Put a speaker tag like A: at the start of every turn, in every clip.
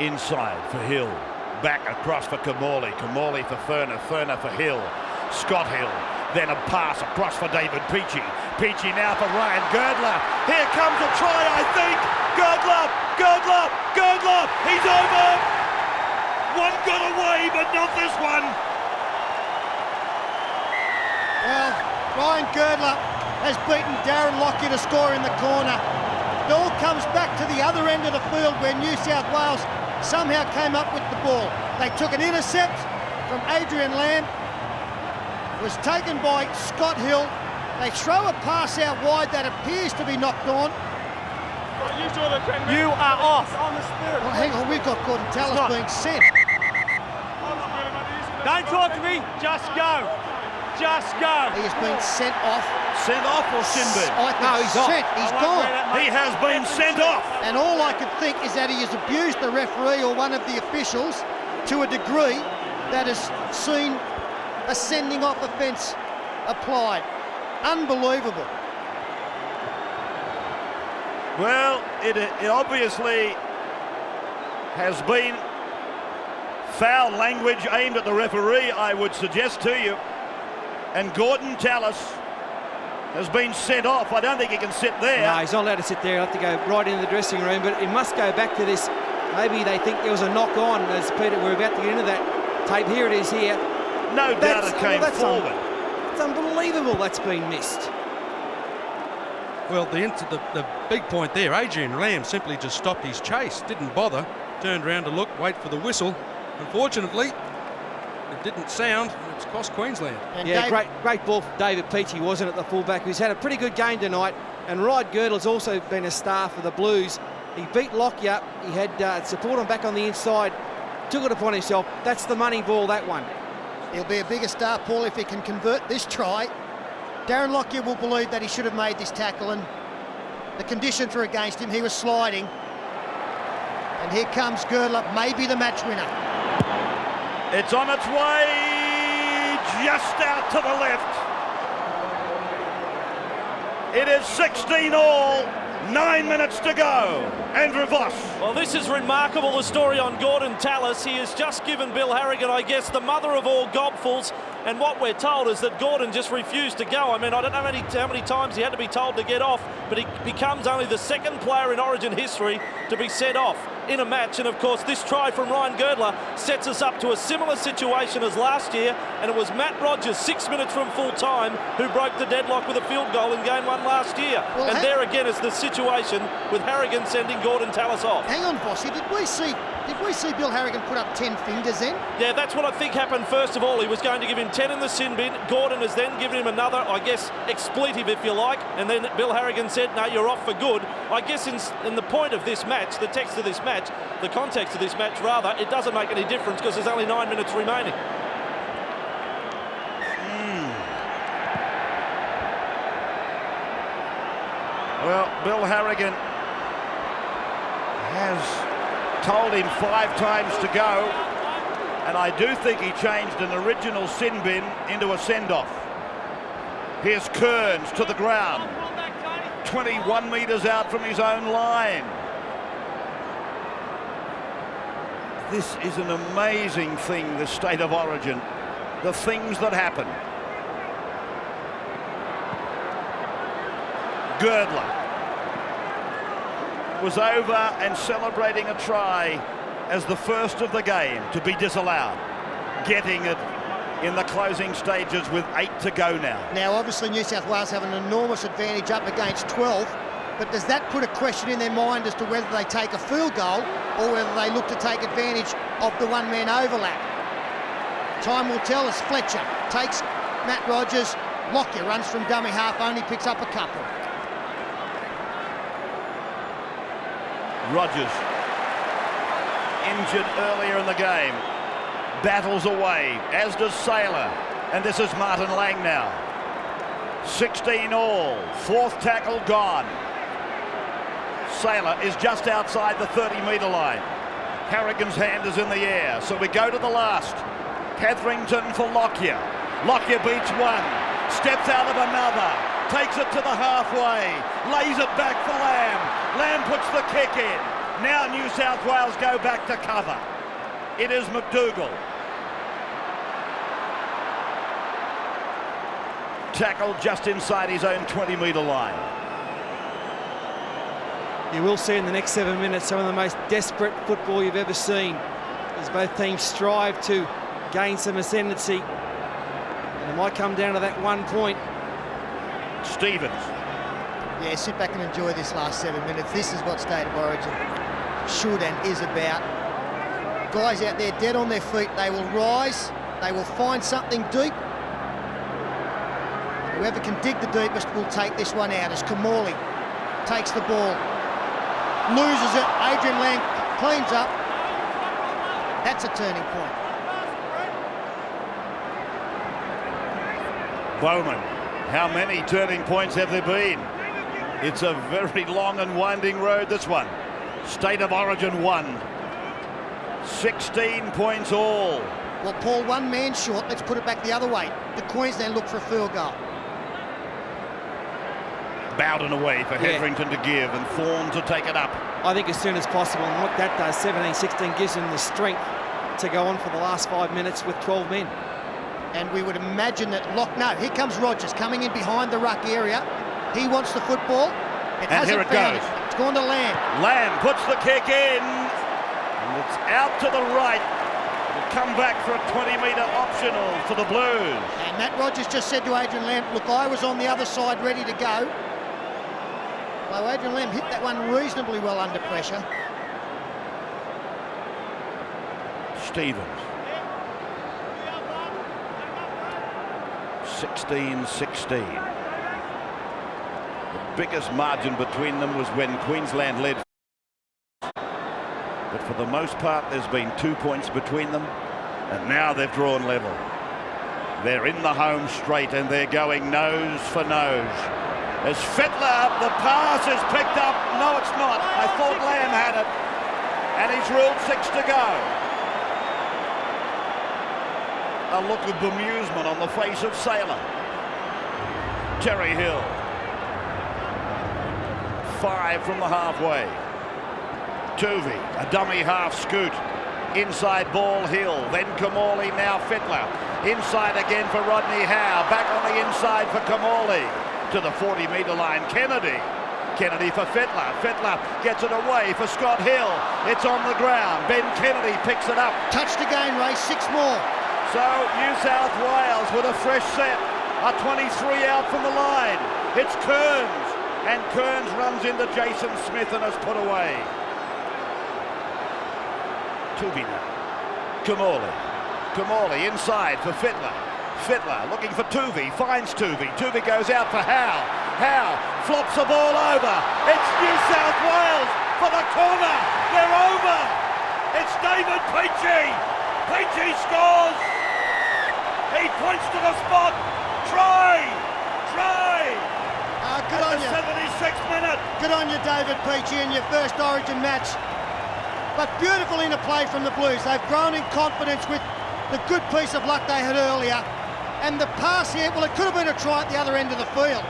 A: Inside for Hill. Back across for Kamali. Kamali for Furner. Furner for Hill. Scott Hill. Then a pass across for David Peachy. Peachy now for Ryan Girdler. Here comes a try, I think. Girdler! Girdler! Girdler! He's over! One got away, but not this one.
B: Well, Ryan Girdler has beaten Darren Lockyer to score in the corner. It all comes back to the other end of the field where New South Wales somehow came up with the ball. They took an intercept from Adrian Lamb. Was taken by Scott Hill. They throw a pass out wide that appears to be knocked on.
C: You are off.
B: Well, hang on, we've got Gordon Tallis being sent.
C: Don't talk to me, just go. Just go.
B: He has been sent off.
A: Sent off or sin bin?
B: No, he's sent. He's gone.
A: He has been sent off.
B: And all I can think is that he has abused the referee or one of the officials to a degree that has seen a sending off offence applied. Unbelievable.
A: Well, it obviously has been foul language aimed at the referee, I would suggest to you. And Gordon Tallis has been sent off. I don't think he can sit there.
D: No, he's not allowed to sit there. He'll have to go right into the dressing room. But it must go back to this. Maybe they think there was a knock on. As Peter, we're about to get into that tape. Here it is here.
A: No doubt it came forward.
D: It's unbelievable that's been missed.
E: Well, the big point there, Adrian Lamb simply just stopped his chase, didn't bother, turned around to look, wait for the whistle. Unfortunately, it didn't sound, and it's cost Queensland.
B: And
D: yeah, great ball from David Peachy, wasn't it, the fullback, who's had a pretty good game tonight. And Ryan Girdler's also been a star for the Blues. He beat Lockyer. He had support on back on the inside. Took it upon himself. That's the money ball, that one.
B: He'll be a bigger star, Paul, if he can convert this try. Darren Lockyer will believe that he should have made this tackle, and the conditions were against him. He was sliding. And here comes Girdler, maybe the match winner.
A: It's on its way, just out to the left. It is 16 all, 9 minutes to go. Andrew Voss.
F: Well, this is remarkable, the story on Gordon Tallis. He has just given Bill Harrigan, I guess, the mother of all gobfuls. And what we're told is that Gordon just refused to go. I mean, I don't know how many times he had to be told to get off, but he becomes only the second player in Origin history to be sent off in a match. And of course, this try from Ryan Girdler sets us up to a similar situation as last year. And it was Matt Rogers, 6 minutes from full time, who broke the deadlock with a field goal in game 1 last year. Well, and there again is the situation with Harrigan sending Gordon Tallis off.
B: Hang on, Bossy, did we see Bill Harrigan put up 10 fingers then?
F: Yeah, that's what I think happened first of all. He was going to give him 10 in the sin bin. Gordon has then given him another, I guess, expletive, if you like. And then Bill Harrigan said, no, you're off for good. I guess in the point of this match, the text of this match, the context of this match rather, it doesn't make any difference because there's only 9 minutes remaining.
A: Well, Bill Harrigan has told him 5 times to go, and I do think he changed an original sin bin into a send-off. Here's Kearns to the ground, 21 metres out from his own line. This is an amazing thing, the state of origin, the things that happen. Girdler was over and celebrating a try as the first of the game to be disallowed, getting it in the closing stages with 8 to go now.
B: Now, obviously, New South Wales have an enormous advantage up against 12, but does that put a question in their mind as to whether they take a field goal or whether they look to take advantage of the one-man overlap? Time will tell as Fletcher takes Matt Rogers. Lockyer runs from dummy half, only picks up a couple.
A: Rogers, injured earlier in the game, battles away, as does Saylor, and this is Martin Lang now. 16 all, 4th tackle gone. Saylor is just outside the 30-metre line. Harrigan's hand is in the air, so we go to the last. Catherington for Lockyer. Lockyer beats one, steps out of another, takes it to the halfway, lays it back for Lamb. Lamb puts the kick in. Now New South Wales go back to cover. It is McDougall. Tackled just inside his own 20-metre line.
D: You will see in the next 7 minutes some of the most desperate football you've ever seen, as both teams strive to gain some ascendancy. And it might come down to that 1 point.
A: Stevens.
B: Yeah, sit back and enjoy this last 7 minutes. This is what State of Origin should and is about. Guys out there dead on their feet, they will rise, they will find something deep. Whoever can dig the deepest will take this one out as Kamali takes the ball, loses it, Adrian Lamb cleans up. That's a turning point.
A: Bowman, how many turning points have there been? It's a very long and winding road, this one. State of Origin 1. 16 points all.
B: Well, Paul, one man short. Let's put it back the other way. The Queensland look for a field goal.
A: Bowden away for Hetherington to give and Thorne to take it up.
D: I think as soon as possible, and what that does, 17-16, gives them the strength to go on for the last 5 minutes with 12 men.
B: And we would imagine that no, here comes Rogers coming in behind the ruck area. He wants the football.
A: And here it goes.
B: It's gone to Lamb.
A: Lamb puts the kick in. And it's out to the right. It'll come back for a 20-metre optional to the Blues.
B: And Matt Rogers just said to Adrian Lamb, look, I was on the other side ready to go. Well, Adrian Lamb hit that one reasonably well under pressure.
A: Stevens. 16-16. The biggest margin between them was when Queensland led. But for the most part, there's been 2 points between them. And now they've drawn level. They're in the home straight and they're going nose for nose. As Fittler, the pass is picked up. No, it's not. I thought Lamb had it. And he's ruled 6 to go. A look of bemusement on the face of Saylor. Terry Hill. 5 from the halfway. Tuvey, a dummy half scoot. Inside ball Hill, then Kamali, now Fittler. Inside again for Rodney Howe. Back on the inside for Kamali. To the 40-metre line, Kennedy. Kennedy for Fittler. Fittler gets it away for Scott Hill. It's on the ground. Ben Kennedy picks it up.
B: Touched again, Ray, 6 more.
A: So New South Wales with a fresh set. A 23 out from the line. It's Kearns. And Kearns runs into Jason Smith and is put away. Tuvey now. Kamali inside for Fittler. Fittler looking for Tuvey, finds Tuvey. Tuvey goes out for Howe. Howe flops the ball over. It's New South Wales for the corner. They're over. It's David Peachey. Peachey scores. He points to the spot. Try.
B: Good on you.
A: 76th minute.
B: Good on you, David Peachey, in your first Origin match. But beautiful interplay from the Blues. They've grown in confidence with the good piece of luck they had earlier. And the pass here, well, it could have been a try at the other end of the field.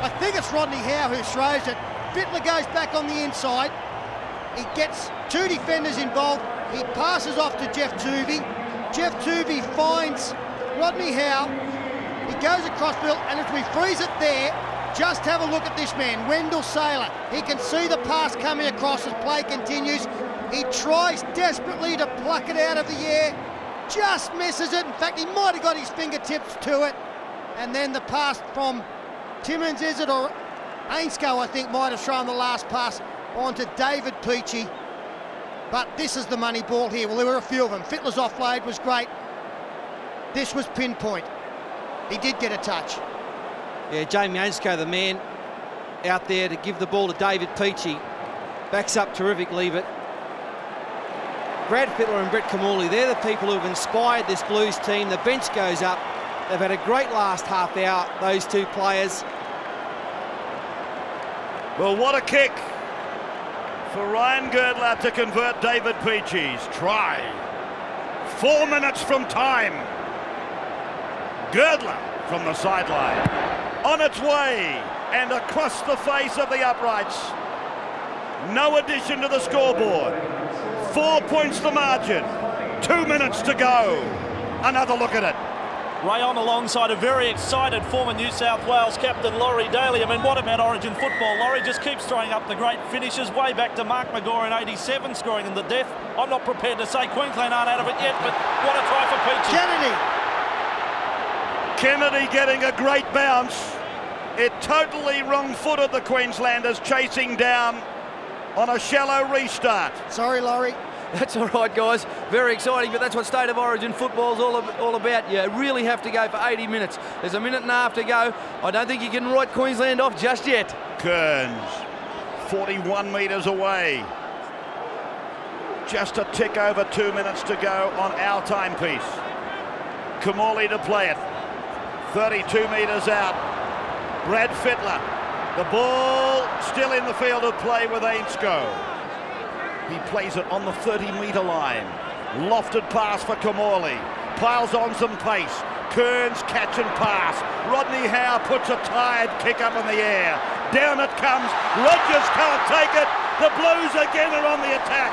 B: I think it's Rodney Howe who throws it. Fittler goes back on the inside. He gets 2 defenders involved. He passes off to Jeff Tuvey. Jeff Tuvey finds Rodney Howe. He goes across field, and as we freeze it there, just have a look at this man, Wendell Saylor. He can see the pass coming across as play continues. He tries desperately to pluck it out of the air, just misses it. In fact, he might have got his fingertips to it. And then the pass from Timmins, is it, or Ainscough, I think, might have thrown the last pass onto David Peachey. But this is the money ball here. Well, there were a few of them. Fittler's offload was great. This was pinpoint. He did get a touch.
D: Yeah, Jamie Ainscough, the man out there to give the ball to David Peachey. Backs up terrifically, but Brad Fittler and Brett Kamali, they're the people who have inspired this Blues team. The bench goes up. They've had a great last half hour, those two players.
A: Well, what a kick for Ryan Girdler to convert David Peachey's try. 4 minutes from time. Girdler from the sideline. On its way and across the face of the uprights. No addition to the scoreboard. 4 points the margin. 2 minutes to go. Another look at it.
F: Rayon alongside a very excited former New South Wales captain Laurie Daly. I mean, what about Origin football? Laurie just keeps throwing up the great finishes, way back to Mark McGaw in '87, scoring in the death. I'm not prepared to say Queensland aren't out of it yet, but what a try for Peachy.
A: Kennedy getting a great bounce. It totally wrong-footed the Queenslanders, chasing down on a shallow restart.
B: Sorry, Laurie.
D: That's all right, guys. Very exciting, but that's what State of Origin football's all about. You really have to go for 80 minutes. There's a minute and a half to go. I don't think you can write Queensland off just yet.
A: Kearns, 41 metres away. Just a tick over 2 minutes to go on our timepiece. Kamali to play it. 32 metres out. Brad Fittler. The ball still in the field of play with Ainsko. He plays it on the 30-metre line. Lofted pass for Kamali. Piles on some pace. Kearns catch and pass. Rodney Howe puts a tired kick up in the air. Down it comes. Rogers can't take it. The Blues again are on the attack.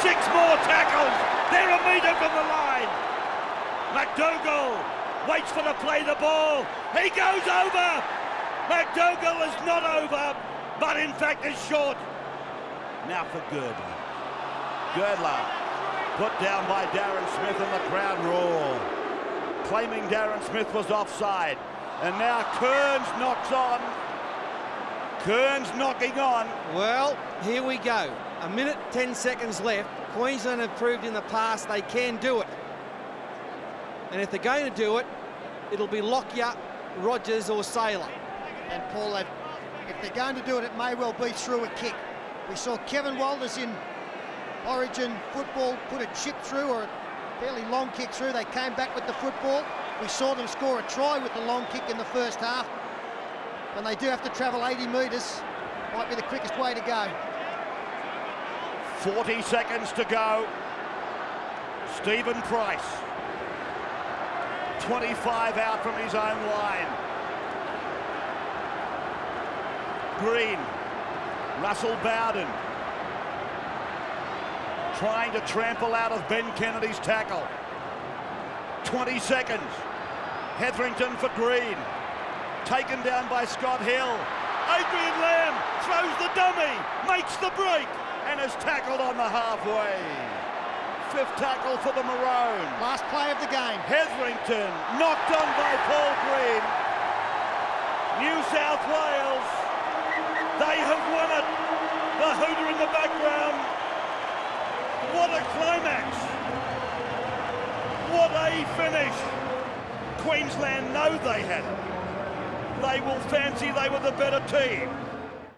A: 6 more tackles. They're a metre from the line. McDougall waits for to play the ball. He goes over. McDougall is not over, but in fact is short. Now for Girdler. Girdler put down by Darren Smith and the crowd roar. Claiming Darren Smith was offside. And now Kearns knocks on. Kearns knocking on.
D: Well, here we go. A minute, 10 seconds left. Queensland have proved in the past they can do it. And if they're going to do it, it'll be Lockyer, Rogers or Saylor.
B: And Paul, if they're going to do it, it may well be through a kick. We saw Kevin Walters in Origin football put a chip through, or a fairly long kick through. They came back with the football. We saw them score a try with the long kick in the first half. When they do have to travel 80 metres, might be the quickest way to go.
A: 40 seconds to go. Stephen Price. 25 out from his own line. Green. Russell Bowden. Trying to trample out of Ben Kennedy's tackle. 20 seconds. Hetherington for Green. Taken down by Scott Hill. Adrian Lamb throws the dummy, makes the break, and is tackled on the halfway. 5th tackle for the Maroons.
B: Last play of the game.
A: Hetherington knocked on by Paul Green. New South Wales, they have won it. The hooter in the background. What a climax. What a finish. Queensland know they had it. They will fancy they were the better team.